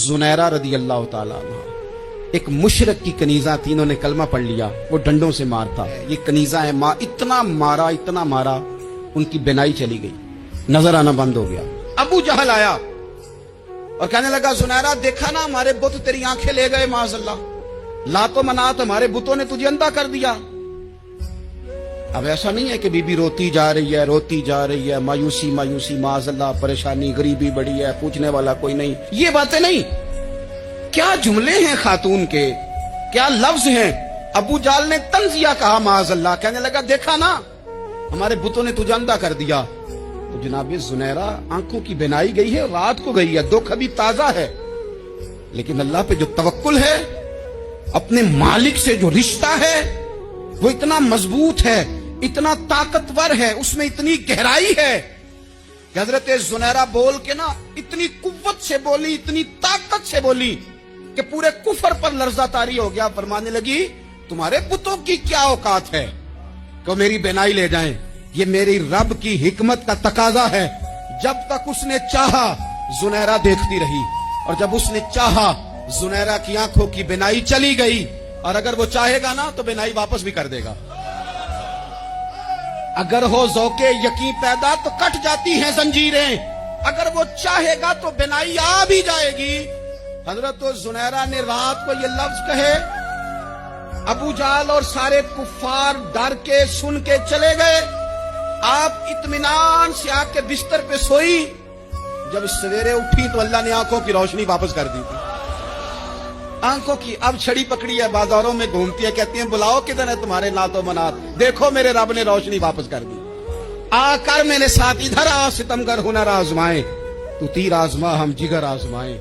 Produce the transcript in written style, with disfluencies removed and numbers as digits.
जुनैरा रदी अल्लाह ताला अन्हा, एक मुशरक की कनीजा थी, इन्होंने कलमा पढ़ लिया, वो डंडों से मारता। ये कनीजा है, माँ इतना मारा, उनकी बिनाई चली गई, नजर आना बंद हो गया। अबू जहल आया और कहने लगा, जुनैरा देखा ना हमारे बुत तेरी आंखें ले गए, माज़अल्लाह, लातो मनात हमारे बुतों ने तुझे अंधा कर दिया। अब ऐसा नहीं है कि बीबी रोती जा रही है, मायूसी माज़अल्लाह, परेशानी, गरीबी बड़ी है, पूछने वाला कोई नहीं, ये बातें नहीं। क्या जुमले हैं खातून के, क्या लफ्ज हैं। अबू जाल ने तंजिया कहा, माज़अल्लाह, कहने लगा देखा ना हमारे बुतों ने तुझे अंधा कर दिया। तो जनाब जुनैरा आंखों की बिनाई गई है, रात को गई है, दुख अभी ताजा है, लेकिन अल्लाह पे जो तवक्कुल है, अपने मालिक से जो रिश्ता है, वो इतना मजबूत है, इतना ताकतवर है, उसमें इतनी गहराई है कि हजरत जुनैरा बोल के ना इतनी कुव्वत से बोली, इतनी ताकत से बोली कि पूरे कुफर पर लर्जा तारी हो गया। फरमाने लगी, तुम्हारे पुतों की क्या औकात है कि मेरी बेनाई ले जाएं, ये मेरी रब की हिकमत का तकाजा है। जब तक उसने चाहा जुनैरा देखती रही, और जब उसने चाहा जुनैरा की आंखों की बिनाई चली गई, और अगर वो चाहेगा ना तो बिनाई वापस भी कर देगा। अगर हो ज़ौक़े यकीन पैदा तो कट जाती हैं जंजीरें, अगर वो चाहेगा तो बिनाई आ भी जाएगी। हजरत जुनैरा ने रात को ये लफ्ज कहे, अबू जाल और सारे कुफ्फार डर के सुन के चले गए। आप इत्मीनान से आके बिस्तर पे सोई। जब सवेरे उठी तो अल्लाह ने आंखों की रोशनी वापस कर दी थी। आंखों की अब छड़ी पकड़ी है, बाजारों में घूमती है, कहती है बुलाओ किधर है तुम्हारे नातो मनात, देखो मेरे रब ने रोशनी वापस कर दी। आकर मेरे साथ इधर आ, सितमगर हुनर आजमाए, तू तीर आजमा हम जिगर आजमाए।